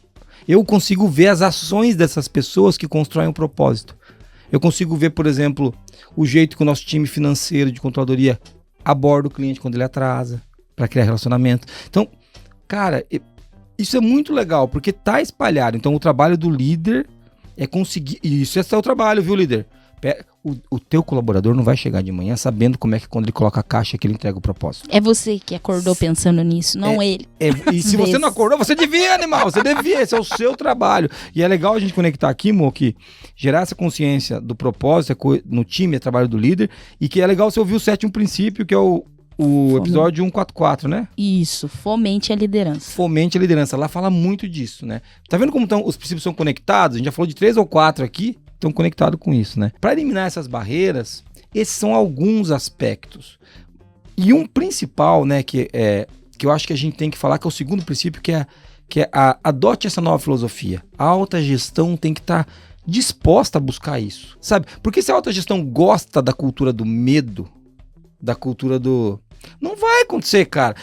Eu consigo ver as ações dessas pessoas que constroem um propósito. Eu consigo ver, por exemplo, o jeito que o nosso time financeiro de controladoria aborda o cliente quando ele atrasa, para criar relacionamento. Então, cara, isso é muito legal, porque tá espalhado. Então, o trabalho do líder é conseguir... Isso é o trabalho, viu, líder? O teu colaborador não vai chegar de manhã sabendo como é que quando ele coloca a caixa que ele entrega o propósito. É você que acordou pensando nisso, não ele. E se você não acordou, você devia, animal. Você devia, esse é o seu trabalho. E é legal a gente conectar aqui, Mo, que gerar essa consciência do propósito no time, é trabalho do líder. E que é legal você ouvir o 7º princípio, que é o episódio 144, né? Isso, fomente a liderança. Fomente a liderança. Lá fala muito disso, né? Tá vendo como os princípios são conectados? A gente já falou de 3 ou 4 aqui, estão conectados com isso, né? Para eliminar essas barreiras, esses são alguns aspectos. E um principal, né, que eu acho que a gente tem que falar, que é o 2º princípio, que é adote essa nova filosofia. A alta gestão tem que estar disposta a buscar isso, sabe? Porque se a alta gestão gosta da cultura do medo, da cultura do... Não vai acontecer, cara.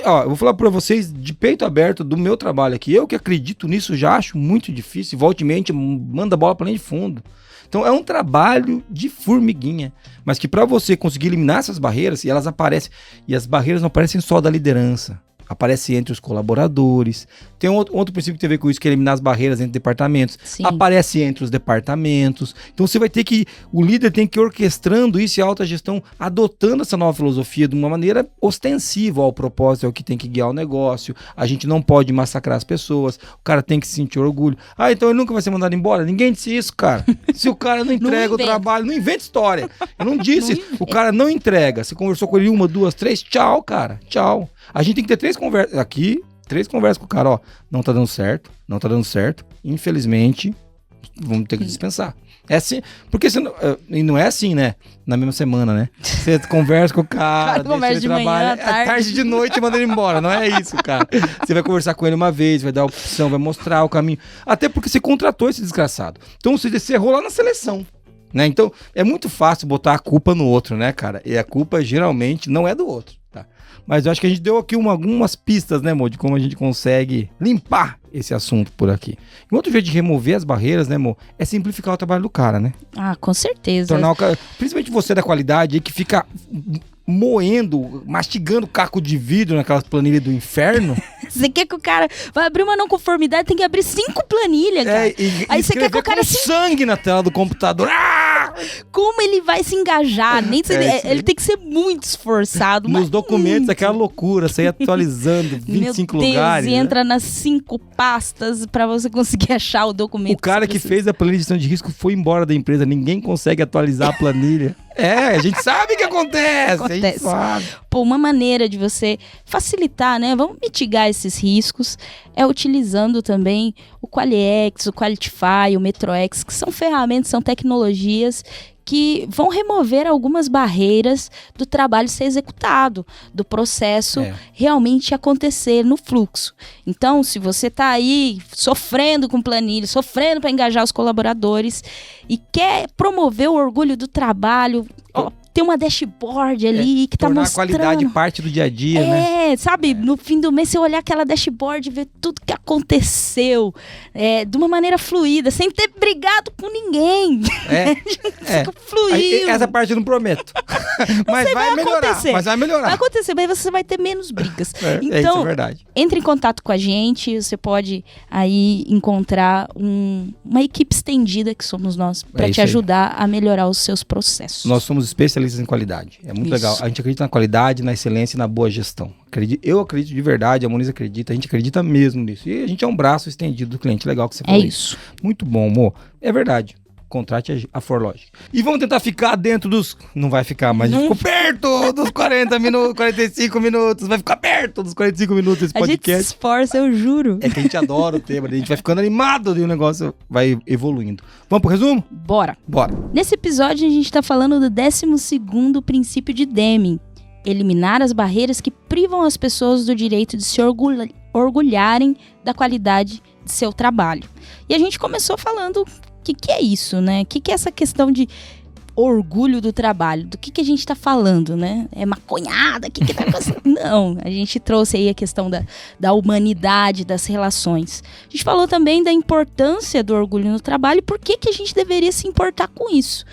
Eu vou falar pra vocês de peito aberto do meu trabalho aqui. Eu que acredito nisso já acho muito difícil. Volte e mente, manda a bola pra linha de fundo. Então é um trabalho de formiguinha. Mas que pra você conseguir eliminar essas barreiras, e elas aparecem, e as barreiras não aparecem só da liderança. aparece entre os colaboradores. Tem outro princípio que tem a ver com isso, que é eliminar as barreiras entre departamentos. Sim. Aparece entre os departamentos. Então você vai ter que, o líder tem que ir orquestrando isso e a alta gestão adotando essa nova filosofia de uma maneira ostensiva ao propósito, é o que tem que guiar o negócio. A gente não pode massacrar as pessoas, o cara tem que sentir orgulho. Então ele nunca vai ser mandado embora? Ninguém disse isso, cara. Se o cara não entrega o trabalho, não inventa história. Eu não disse isso. O cara não entrega. Você conversou com ele 1, 2, 3, tchau, cara. Tchau. A gente tem que ter 3 conversas aqui. 3 conversas com o cara, não tá dando certo, infelizmente, vamos ter que dispensar. É assim, porque você não, e não é assim, né? Na mesma semana, né? Você conversa com o cara, deixa ele trabalhar, tarde de noite e manda ele embora, não é isso, cara. Você vai conversar com ele uma vez, vai dar a opção, vai mostrar o caminho, até porque você contratou esse desgraçado. Então você errou lá na seleção. Né? Então é muito fácil botar a culpa no outro, né, cara? E a culpa geralmente não é do outro, tá? Mas eu acho que a gente deu aqui algumas pistas, né, Mo, de como a gente consegue limpar esse assunto por aqui. E outro jeito de remover as barreiras, né, Mo, é simplificar o trabalho do cara, né? Com certeza. Tornar o cara, principalmente você da qualidade, que fica moendo, mastigando caco de vidro naquelas planilhas do inferno. Você quer que o cara vai abrir uma não conformidade, tem que abrir 5 planilhas, cara. Aí você quer que o cara sangue na tela do computador. Como ele vai se engajar? Ele tem que ser muito esforçado. Nos documentos, aquela loucura, você ir atualizando 25 lugares. E entra nas 5 pastas pra você conseguir achar o documento. O cara que fez a planilha de gestão de risco foi embora da empresa, ninguém consegue atualizar a planilha. A gente sabe o que acontece. A gente sabe. Uma maneira de você facilitar, né? Vamos mitigar esses riscos é utilizando também o QualiX, o Qualitify, o MetroX, que são ferramentas, são tecnologias que vão remover algumas barreiras do trabalho ser executado, do processo realmente acontecer no fluxo. Então, se você está aí sofrendo com planilha, sofrendo para engajar os colaboradores e quer promover o orgulho do trabalho, tem uma dashboard ali que está mostrando. Tornar a qualidade parte do dia a dia, né? Sabe? No fim do mês, você olhar aquela dashboard e ver tudo que aconteceu de uma maneira fluida, sem ter brigado com ninguém. Fluiu. Essa parte eu não prometo. Mas vai melhorar. Vai acontecer, mas você vai ter menos brigas. Então, isso é verdade. Entre em contato com a gente, você pode aí encontrar uma equipe estendida, que somos nós, para te ajudar a melhorar os seus processos. Nós somos especialistas em qualidade. É muito legal. A gente acredita na qualidade, na excelência e na boa gestão. Eu acredito de verdade, a Moniz acredita, a gente acredita mesmo nisso. E a gente é um braço estendido do cliente. Legal que você falou isso. Muito bom, amor. É verdade. Contrate a ForLogic. E vamos tentar ficar dentro dos... Não vai ficar, mas a gente ficou perto dos 40 minutos, 45 minutos. Vai ficar perto dos 45 minutos esse podcast. A gente se esforça, eu juro. É que a gente adora o tema, a gente vai ficando animado e o negócio vai evoluindo. Vamos pro resumo? Bora. Bora. Nesse episódio a gente tá falando do 12º princípio de Deming. Eliminar as barreiras que privam as pessoas do direito de se orgulharem da qualidade de seu trabalho. E a gente começou falando... O que é isso, né? O que é essa questão de orgulho do trabalho? Do que a gente tá falando, né? É maconhada? O que tá acontecendo? Não, a gente trouxe aí a questão da humanidade, das relações. A gente falou também da importância do orgulho no trabalho e por que a gente deveria se importar com isso.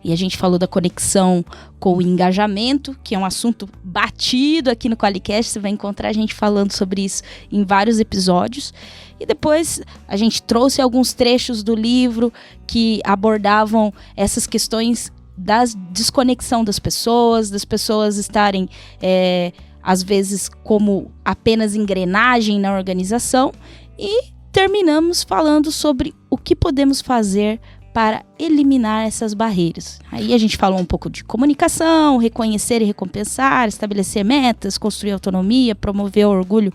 E a gente falou da conexão com o engajamento, que é um assunto batido aqui no QualiCast. Você vai encontrar a gente falando sobre isso em vários episódios. E depois a gente trouxe alguns trechos do livro que abordavam essas questões da desconexão das pessoas estarem, às vezes, como apenas engrenagem na organização. E terminamos falando sobre o que podemos fazer para eliminar essas barreiras. Aí a gente falou um pouco de comunicação, reconhecer e recompensar, estabelecer metas, construir autonomia, promover o orgulho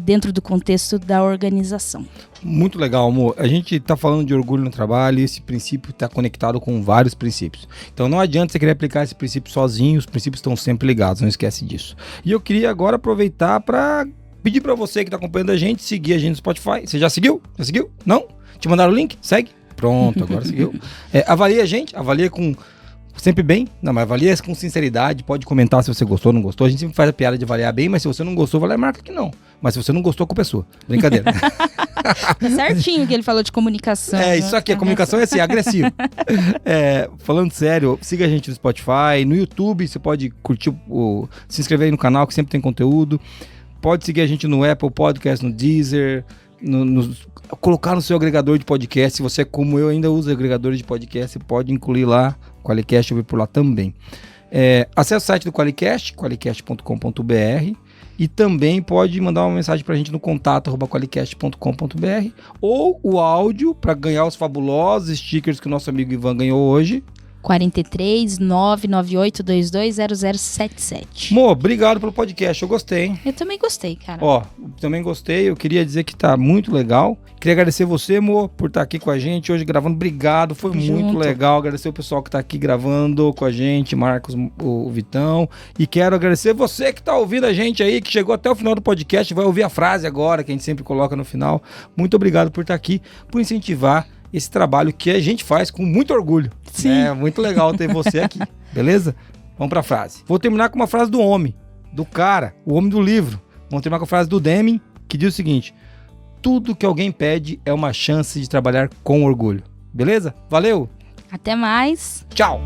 dentro do contexto da organização. Muito legal, amor. A gente está falando de orgulho no trabalho e esse princípio está conectado com vários princípios. Então não adianta você querer aplicar esse princípio sozinho, os princípios estão sempre ligados, não esquece disso. E eu queria agora aproveitar para pedir para você que está acompanhando a gente, seguir a gente no Spotify. Você já seguiu? Já seguiu? Não? Te mandaram o link? Segue. Pronto, agora seguiu. Avalia a gente, avalia com... Sempre bem, não, mas avalia com sinceridade, pode comentar se você gostou ou não gostou. A gente sempre faz a piada de avaliar bem, mas se você não gostou, vai lá e marca que não. Mas se você não gostou, a culpa é sua. Brincadeira. Tá certinho que ele falou de comunicação. Isso aqui, a comunicação é assim, agressivo. Falando sério, siga a gente no Spotify, no YouTube, você pode curtir, se inscrever aí no canal que sempre tem conteúdo. Pode seguir a gente no Apple Podcast, no Deezer, colocar no seu agregador de podcast. Se você, como eu, ainda usa agregadores de podcast, pode incluir lá o Qualicast, eu ver por lá também. Acesse o site do Qualicast, qualicast.com.br, e também pode mandar uma mensagem pra gente no contato@qualicast.com.br, ou o áudio para ganhar os fabulosos stickers que o nosso amigo Ivan ganhou hoje. 43 998220077. Mo, obrigado pelo podcast, eu gostei, hein? Eu também gostei, cara. Também gostei, eu queria dizer que tá muito legal. Queria agradecer você, Mo, por estar aqui com a gente hoje gravando. Obrigado, foi muito legal. Agradecer o pessoal que tá aqui gravando com a gente, Marcos, o Vitão. E quero agradecer você que tá ouvindo a gente aí, que chegou até o final do podcast, vai ouvir a frase agora, que a gente sempre coloca no final. Muito obrigado por estar aqui, por incentivar esse trabalho que a gente faz com muito orgulho. Sim. É muito legal ter você aqui, beleza? Vamos pra frase. Vou terminar com uma frase do homem, do cara, o homem do livro. Vamos terminar com a frase do Deming, que diz o seguinte: tudo que alguém pede é uma chance de trabalhar com orgulho. Beleza? Valeu! Até mais! Tchau!